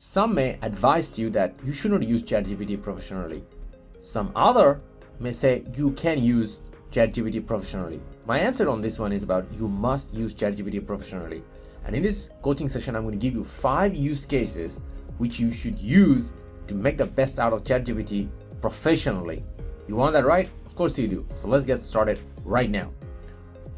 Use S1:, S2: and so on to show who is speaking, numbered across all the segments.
S1: Some may advise you that you should not use ChatGPT professionally. Some other may say you can use ChatGPT professionally. My answer on this one is about you must use ChatGPT professionally. And in this coaching session, I'm going to give you 5 use cases which you should use to make the best out of ChatGPT professionally. You want that right? Of course you do. So let's get started right now.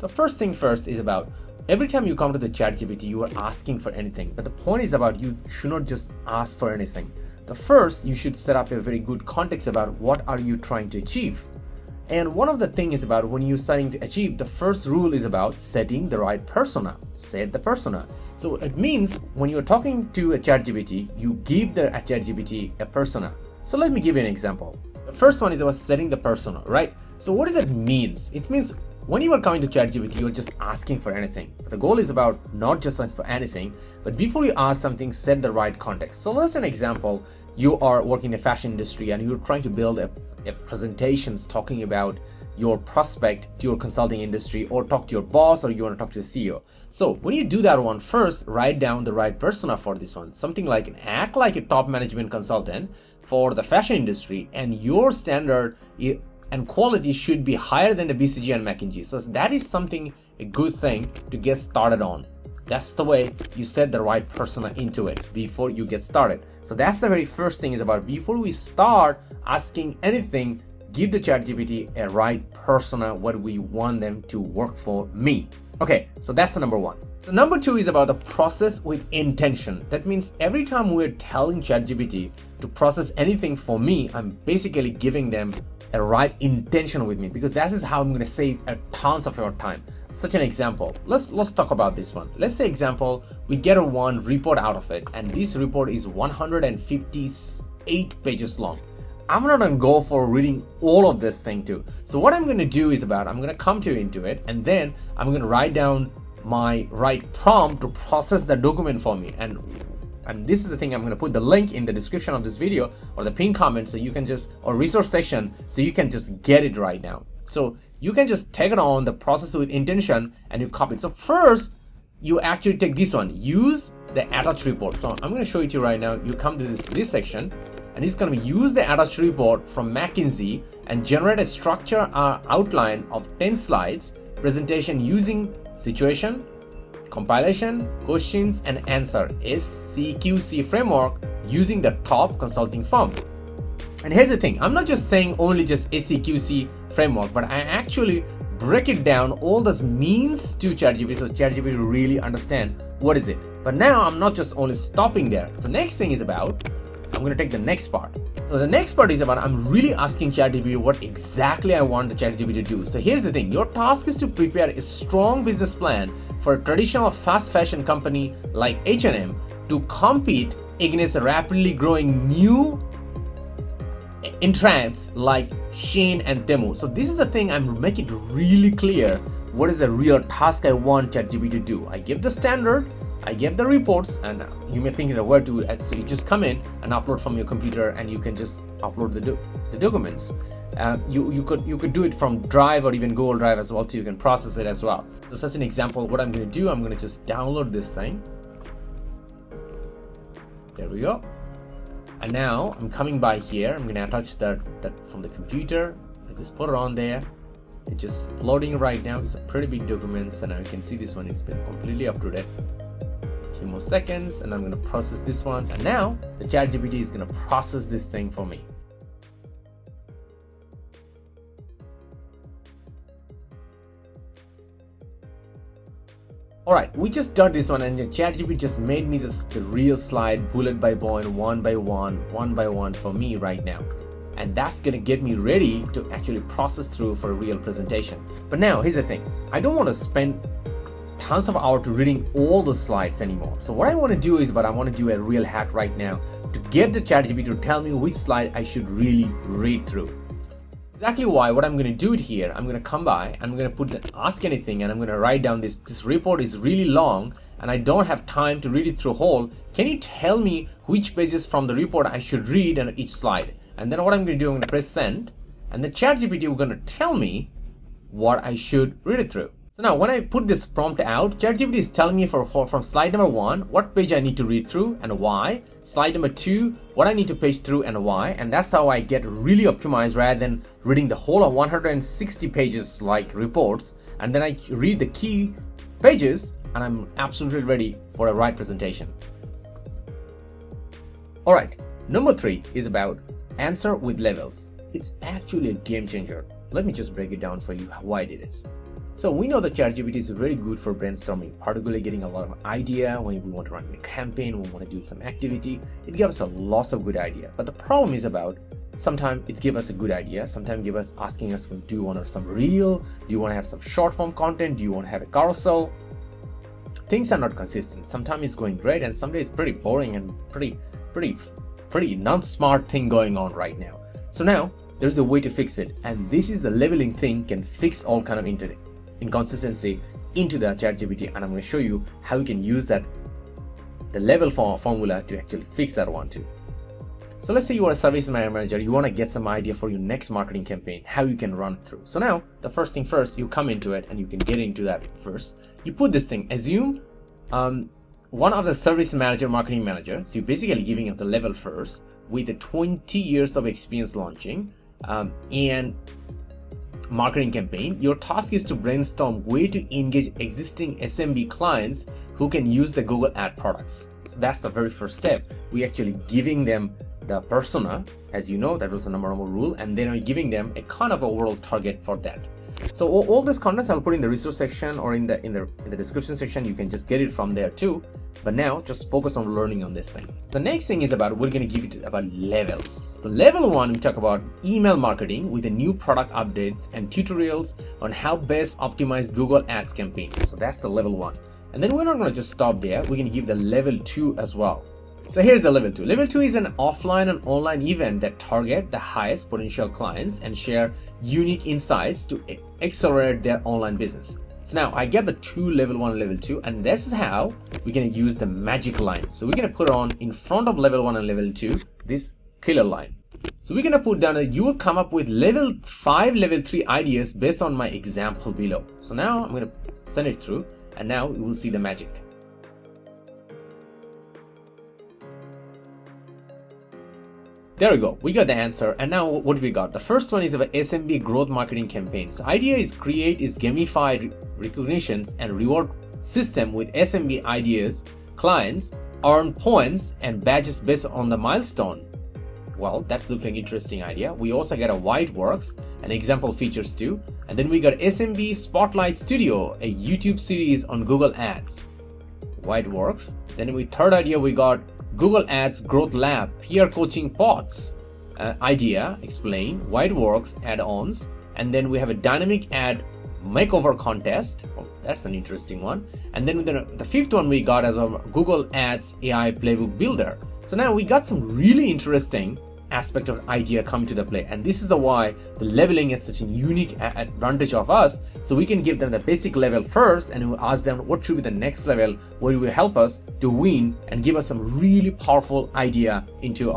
S1: The first thing first is about every time you come to the ChatGPT, you are asking for anything. But the point is about you should not just ask for anything. The first, you should set up a very good context about what are you trying to achieve. And one of the things is about when you're starting to achieve, the first rule is about setting the right persona. Set the persona. So it means when you're talking to a ChatGPT, you give the ChatGPT a persona. So let me give you an example. The first one is about setting the persona, right? So what does it mean? It means when you are coming to ChatGPT, you're just asking for anything. But the goal is about not just for anything, but before you ask something, set the right context. So let's an example. You are working in the fashion industry and you're trying to build a presentations talking about your prospect to your consulting industry, or talk to your boss, or you want to talk to the CEO. So when you do that one, first write down the right persona for this one. Something like act like a top management consultant for the fashion industry, and your standard and quality should be higher than the BCG and McKinsey. So that is something, a good thing to get started on. That's the way you set the right persona into it before you get started. So that's the very first thing is about before we start asking anything, give the ChatGPT a right persona, what we want them to work for me. Okay, so that's the number one. So number 2 is about the process with intention. That means every time we're telling ChatGPT to process anything for me, I'm basically giving them a right intention with me, because that is how I'm going to save a tons of your time. Such an example. Let's talk about this one. Let's say example, we get a one report out of it, and this report is 158 pages long. I'm not going to go for reading all of this thing too. So what I'm going to do is about I'm going to come to into it, and then I'm going to write down my right prompt to process the document for me. And this is the thing, I'm going to put the link in the description of this video or the pinned comment, so you can just, or resource section, so you can just get it right now. So you can just take it on the process with intention and you copy it. So first, you actually take this one, use the attached report. So I'm going to show it to you right now. You come to this section, and it's going to use the attached report from McKinsey and generate a structure outline of 10 slides presentation using situation, compilation, questions and answer SCQC framework using the top consulting firm. And here's the thing, I'm not just saying only just SCQC framework, but I actually break it down all this means to ChatGPT, so ChatGPT will really understand what is it. But now I'm not just only stopping there. So next thing is about, I'm going to take the next part. So the next part is about I'm really asking ChatGPT what exactly I want the ChatGPT to do. So here's the thing, your task is to prepare a strong business plan for a traditional fast fashion company like H&M to compete against a rapidly growing new entrants like Shein and Temu. So this is the thing, I'm making it really clear what is the real task I want ChatGPT to do. I give the standard, I give the reports, and you may think where to, so you just come in and upload from your computer, and you can just upload the documents. You could do it from Drive or even Google Drive as well too. You can process it as well. So such an example, what I'm going to do, I'm going to just download this thing. There we go. And now I'm coming by here. I'm going to attach that from the computer. I just put it on there. It's just loading right now. It's a pretty big document, and now you can see this one has been completely up to date. A few more seconds, and I'm going to process this one. And now the ChatGPT is going to process this thing for me. Alright, we just done this one, and the ChatGPT just made me the real slide bullet by point, one by one for me right now. And that's gonna get me ready to actually process through for a real presentation. But now here's the thing, I don't want to spend tons of hours to reading all the slides anymore. So what I want to do is, I want to do a real hack right now to get the ChatGPT to tell me which slide I should really read through. Exactly why, what I'm going to do it here, I'm going to come by, I'm going to put the ask anything, and I'm going to write down this report is really long and I don't have time to read it through whole. Can you tell me which pages from the report I should read on each slide? And then what I'm going to do, I'm going to press send, and the ChatGPT is going to tell me what I should read it through. So now when I put this prompt out, ChatGPT is telling me from slide number 1, what page I need to read through and why. Slide number 2, what I need to page through and why. And that's how I get really optimized rather than reading the whole of 160 pages like reports. And then I read the key pages and I'm absolutely ready for a right presentation. All right, number 3 is about answer with levels. It's actually a game changer. Let me just break it down for you why it is. So we know that ChatGPT is very good for brainstorming, particularly getting a lot of idea when we want to run a campaign, we want to do some activity. It gives us a lot of good idea. But the problem is about sometimes it gives us a good idea, sometimes give us asking us, do you want to have some reel? Do you want to have some short form content? Do you want to have a carousel? Things are not consistent. Sometimes it's going great and some days it's pretty boring and pretty not smart thing going on right now. So now there's a way to fix it, and this is the leveling thing can fix all kind of inconsistency into the ChatGPT, and I'm going to show you how you can use that the level formula to actually fix that one too. So let's say you are a service manager, you want to get some idea for your next marketing campaign, how you can run through. So now the first thing first, you come into it and you can get into that first. You put this thing, assume one of the service manager, marketing manager. So you're basically giving it the level first with the 20 years of experience launching and marketing campaign. Your task is to brainstorm way to engage existing SMB clients who can use the Google ad products. So that's the very first step. We actually giving them the persona, as you know, that was the number one rule, and then we're giving them a kind of overall target for that. So all this contents I'll put in the resource section or in the description section. You can just get it from there too. But now just focus on learning on this thing. The next thing is about, we're going to give it about levels. The level 1, we talk about email marketing with the new product updates and tutorials on how best optimize Google Ads campaigns. So that's the level 1. And then we're not going to just stop there. We're going to give the level 2 as well. So here's the level 2. Level 2 is an offline and online event that target the highest potential clients and share unique insights to accelerate their online business. So now I get the level 1 and level 2, and this is how we're going to use the magic line. So we're going to put on in front of level 1 and level 2 this killer line. So we're going to put down that you will come up with level 5, level 3 ideas based on my example below. So now I'm going to send it through, and now you will see the magic. There we go, we got the answer. And now what we got? The first one is about SMB growth marketing campaigns. The idea is create is gamified recognitions and reward system with SMB ideas. Clients earn points and badges based on the milestone. Well, that's looking interesting idea. We also got a White Works and example features too. And then we got SMB Spotlight Studio, a YouTube series on Google Ads. White Works. Then we third idea we got Google Ads Growth Lab, peer coaching pods, idea, explain, White Works, add-ons, and then we have a dynamic ad makeover contest. Oh, that's an interesting one. And then the fifth one we got as a Google Ads AI Playbook Builder. So now we got some really interesting aspect of idea coming to the play, and this is the why the leveling is such a unique advantage of us. So we can give them the basic level first, and we ask them what should be the next level, what will help us to win and give us some really powerful idea into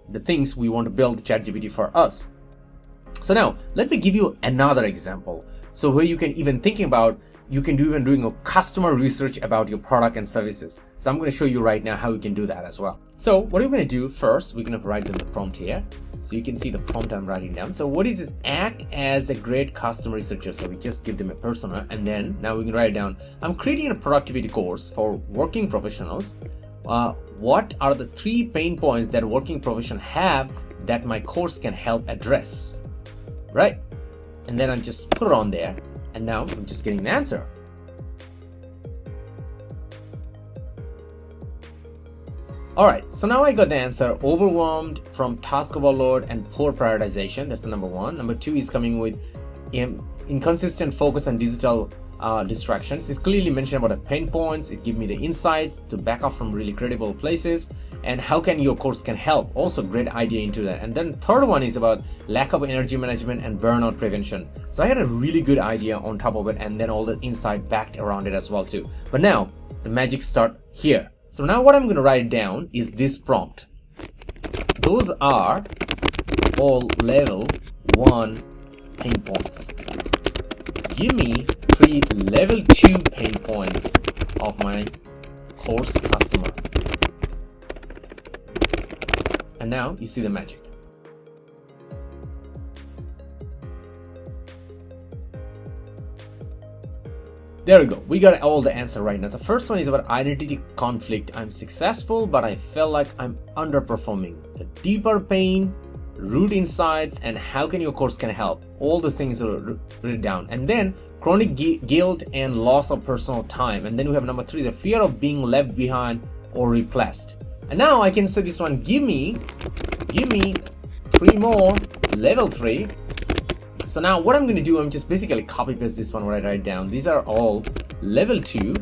S1: the things we want to build ChatGPT for us. So now let me give you another example. So where you can even thinking about, you can do even doing a customer research about your product and services. So I'm going to show you right now how you can do that as well. So what we're going to do first, we're going to write down the prompt here. So you can see the prompt I'm writing down. So what is this? Act as a great customer researcher. So we just give them a persona, and then now we can write it down. I'm creating a productivity course for working professionals. What are the 3 pain points that working professionals have that my course can help address? Right? And then I just put it on there, and now I'm just getting the answer. Alright, so now I got the answer. Overwhelmed from task overload and poor prioritization. That's the number 1. Number 2 is coming with inconsistent focus on digital distractions. It's clearly mentioned about the pain points. It gives me the insights to back up from really credible places, and how can your course can help. Also great idea into that. And then third one is about lack of energy management and burnout prevention. So I had a really good idea on top of it, and then all the insight backed around it as well too. But now the magic start here. So now what I'm going to write down is this prompt. Those are all level 1 pain points. Give me 3 level 2 pain points of my course customer. And now you see the magic. There we go. We got all the answer right now. The first one is about identity conflict. I'm successful, but I felt like I'm underperforming. The deeper pain, root insights, and how can your course can help. All those things are written down. And then chronic guilt and loss of personal time. And then we have number 3, the fear of being left behind or replaced. And now I can say this one, give me 3 more level 3. So now what I'm going to do, I'm just basically copy paste this one, what I write down. These are all level 2.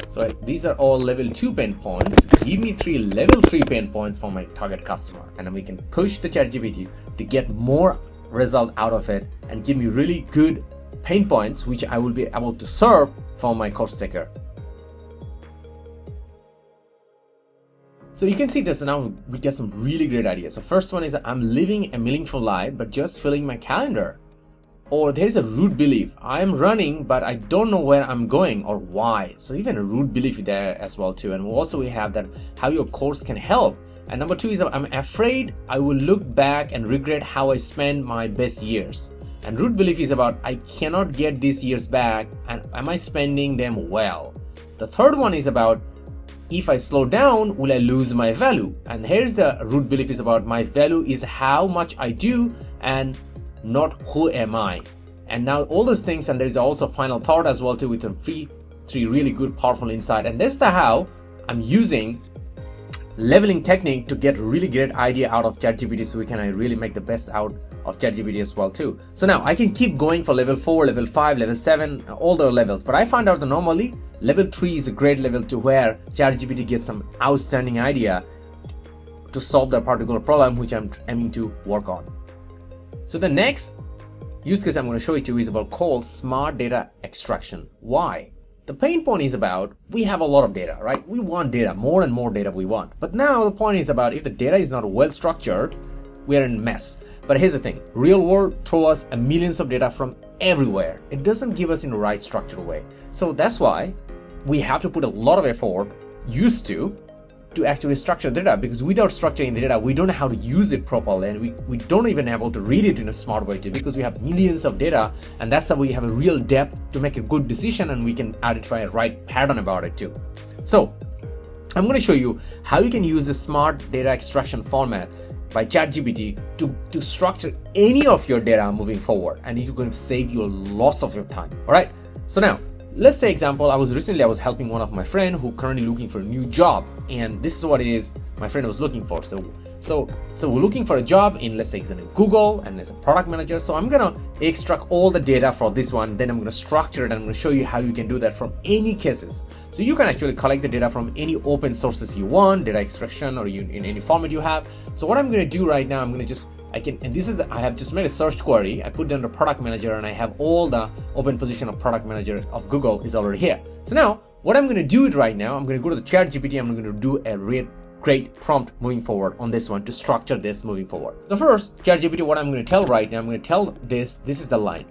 S1: So these are all level 2 pain points. Give me 3 level 3 pain points for my target customer. And then we can push the ChatGPT to get more result out of it and give me really good pain points, which I will be able to serve for my course taker. So you can see this now, we get some really great ideas. So first one is I'm living a meaningful life, but just filling my calendar. Or there's a root belief. I'm running, but I don't know where I'm going or why. So even a root belief there as well too. And also we have that how your course can help. And number 2 is I'm afraid I will look back and regret how I spent my best years. And root belief is about I cannot get these years back and am I spending them well? The third one is about if I slow down, will I lose my value? And here's the root belief is about my value is how much I do and not who am I. And now all those things, and there's also final thought as well too with three really good powerful insight. And that's the how I'm using leveling technique to get really great idea out of ChatGPT, so we can really make the best out of ChatGPT as well too. So now I can keep going for level 4, level 5, level 7, all the levels, but I found out that normally level 3 is a great level to where ChatGPT gets some outstanding idea to solve that particular problem which I'm aiming to work on. So the next use case I'm going to show you to is about called smart data extraction. Why? The pain point is about we have a lot of data, right? We want data, more and more data we want. But now the point is about if the data is not well structured, we are in mess. But here's the thing, real world throw us millions of data from everywhere. It doesn't give us in the right structured way. So that's why we have to put a lot of effort used to actually structure the data, because without structuring the data, we don't know how to use it properly, and we don't even able to read it in a smart way too, because we have millions of data, and that's how we have a real depth to make a good decision, and we can identify a right pattern about it too. So I'm going to show you how you can use the smart data extraction format by ChatGPT to structure any of your data moving forward, and it's going to save you lots of your time. All right. So now let's say example, I was helping one of my friend who currently looking for a new job, and this is what it is my friend was looking for. So we're looking for a job in, let's say it's in Google, and as a product manager. So I'm gonna extract all the data for this one, then I'm gonna structure it, and I'm gonna show you how you can do that from any cases. So you can actually collect the data from any open sources you want, data extraction, or in any format you have. So what I'm gonna do right now, I have just made a search query. I put down the product manager, and I have all the open position of product manager of Google is already here. So now what I'm going to do it right now, I'm going to go to the ChatGPT. I'm going to do a great prompt moving forward on this one to structure this moving forward. So first, ChatGPT, what I'm going to tell right now, I'm going to tell this is the line.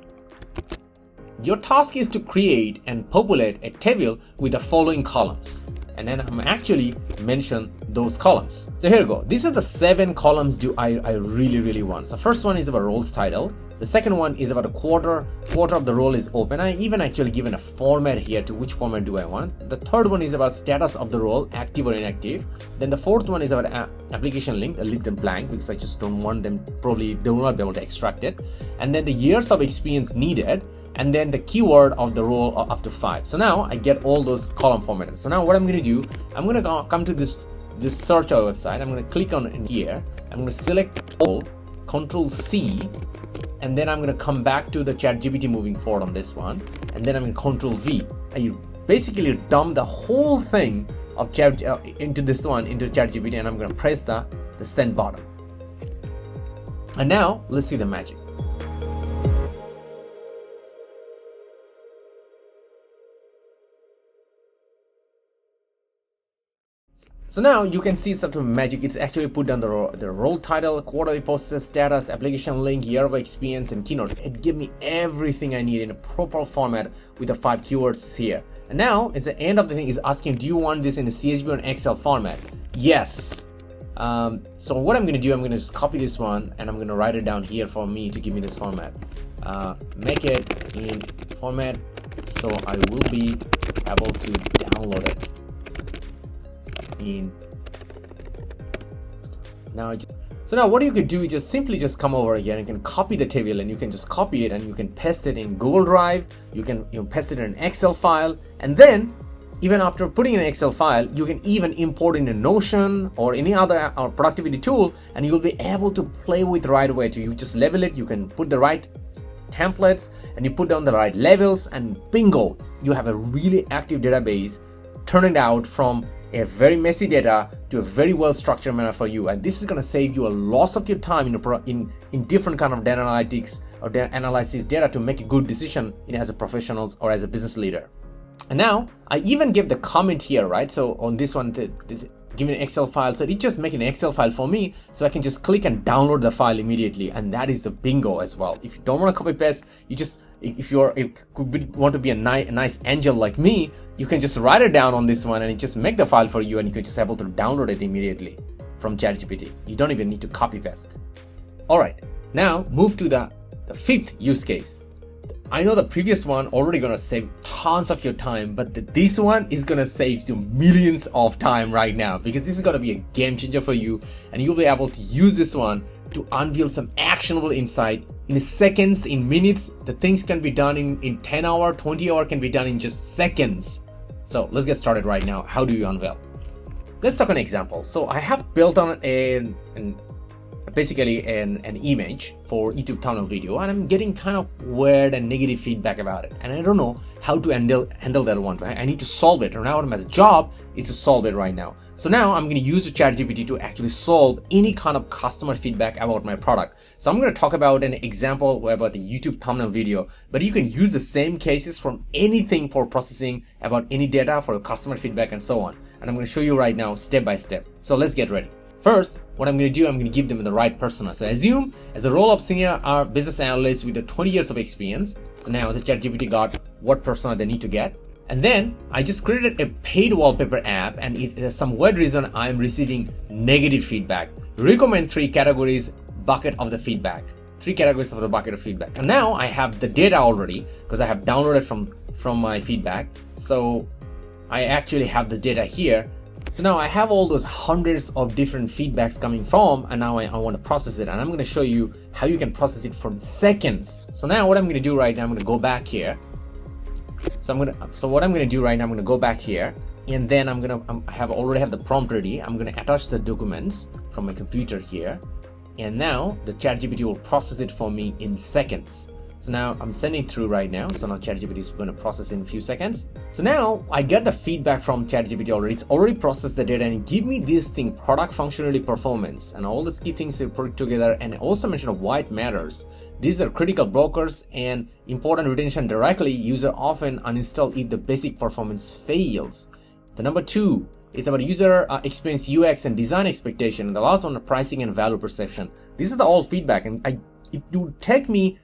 S1: Your task is to create and populate a table with the following columns. And then I'm actually mention those columns. So here we go. These are the 7 columns I really want. So first one is about roles title. The second one is about a quarter of the role is open. I even actually given a format here to which format do I want. The third one is about status of the role, active or inactive. Then the fourth one is about application link. I leave them blank because I just don't want them, probably they will not be able to extract it. And then the years of experience needed. And then the keyword of the role up to 5. So now I get all those column formatted. So now what I'm going to do, I'm going to come to this search our website. I'm going to click on in here. I'm going to select all, Control C, and then I'm going to come back to the ChatGPT moving forward on this one. And then I'm going to Control V. I basically dump the whole thing of chat into this one into ChatGPT, and I'm going to press the send button. And now let's see the magic. So now you can see sort of magic. It's actually put down the role title, quarterly process status, application link, year of experience, and keynote. It gave me everything I need in a proper format with the 5 keywords here. And now it's the end of the thing is asking, do you want this in a CSV or an Excel format? Yes. So what I'm going to do, I'm going to just copy this one and I'm going to write it down here for me to give me this format. Make it in format so I will be able to download it. So now what you could do is just simply just come over here and you can copy the table and you can just copy it and you can paste it in Google Drive, you can paste it in an Excel file, and then even after putting in an Excel file, you can even import in a Notion or any other productivity tool, and you'll be able to play with right away. You just level it, you can put the right templates and you put down the right levels, and bingo, you have a really active database, turn it out from a very messy data to a very well structured manner for you. And this is going to save you a lot of your time in different kind of data analytics or data analysis data to make a good decision as a professional or as a business leader. And now I even give the comment here, right? So on this one, give me an Excel file. So it just make an Excel file for me, so I can just click and download the file immediately. And that is the bingo as well. If you don't want to copy paste, you just, if you want to be a nice angel like me, you can just write it down on this one and it just make the file for you, and you can just able to download it immediately from ChatGPT. You don't even need to copy paste. All right, now move to the 5th use case. I know the previous one already gonna save tons of your time, but this one is gonna save you millions of time right now, because this is gonna be a game changer for you, and you'll be able to use this one to unveil some actionable insight in seconds, in minutes. The things can be done in 10 hour, 20 hour can be done in just seconds. So let's get started right now. How do you unveil? Let's talk an example. So I have built on basically an image for YouTube thumbnail video, and I'm getting kind of weird and negative feedback about it, and I don't know how to handle that one. I need to solve it, or now my job is to solve it right now. So now I'm going to use the ChatGPT to actually solve any kind of customer feedback about my product. So I'm going to talk about an example about the YouTube thumbnail video, but you can use the same cases from anything for processing about any data for customer feedback and so on. And I'm going to show you right now step by step. So let's get ready. First, what I'm going to do, I'm going to give them the right persona. So assume as a role of senior business analyst with 20 years of experience. So now the ChatGPT got what persona they need to get. And then I just created a paid wallpaper app, and there's some weird reason I'm receiving negative feedback. Recommend 3 categories bucket of the feedback. 3 categories of the bucket of feedback. And now I have the data already because I have downloaded from my feedback. So I actually have the data here. So now I have all those hundreds of different feedbacks coming from, and now I want to process it, and I'm going to show you how you can process it from seconds. So now what I'm going to do right now, I'm going to go back here. So what I'm going to do right now, I'm going to go back here, and then I already have the prompt ready. I'm going to attach the documents from my computer here, and now the ChatGPT will process it for me in seconds. So now I'm sending through right now. So now ChatGPT is going to process in a few seconds. So now I get the feedback from ChatGPT already. It's already processed the data and give me this thing, product functionality, performance, and all the key things they put together. And also mention why it matters. These are critical blockers and important retention directly. User often uninstall if the basic performance fails. The number 2 is about user experience, UX, and design expectation. And the last one, pricing and value perception. This is the all feedback, and it would take me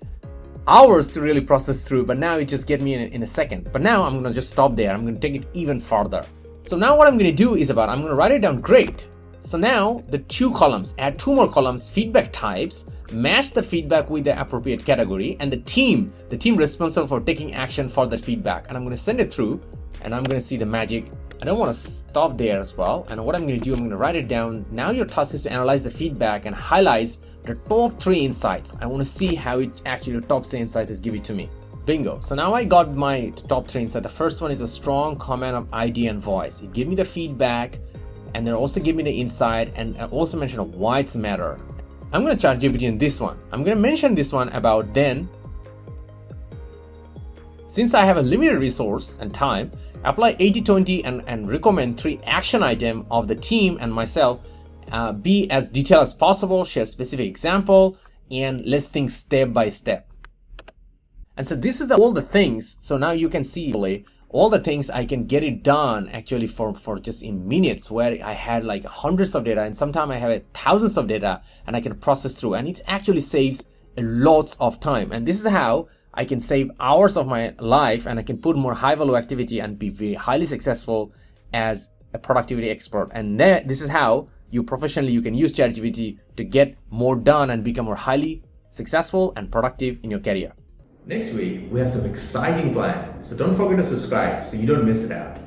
S1: hours to really process through, but now it just get me in a second. But now I'm going to just stop there. I'm going to take it even farther. So now what I'm going to do is I'm going to write it down. Great. So now the 2 columns, add 2 more columns, feedback types, match the feedback with the appropriate category, and the team responsible for taking action for that feedback. And I'm going to send it through, and I'm going to see the magic. I don't want to stop there as well. And what I'm going to do, I'm going to write it down. Now your task is to analyze the feedback and highlights the top 3 insights. I want to see how it actually, the top 3 insights is given to me. Bingo. So now I got my top 3 insights. The first one is a strong command of idea and voice. It gave me the feedback, and then also give me the insight, and also mention why it's matter. I'm going to charge GPT in this one. I'm going to mention this one about then. Since I have a limited resource and time, apply 80-20 and recommend 3 action items of the team and myself. Be as detailed as possible, share specific example, and let's think step by step. And so this is all the things. So now you can see all the things I can get it done actually for just in minutes, where I had like hundreds of data and sometimes I have thousands of data and I can process through, and it actually saves lots of time. And this is how I can save hours of my life, and I can put more high value activity and be very highly successful as a productivity expert. And this is how you professionally you can use ChatGPT to get more done and become more highly successful and productive in your career. Next week, we have some exciting plans, so don't forget to subscribe so you don't miss it out.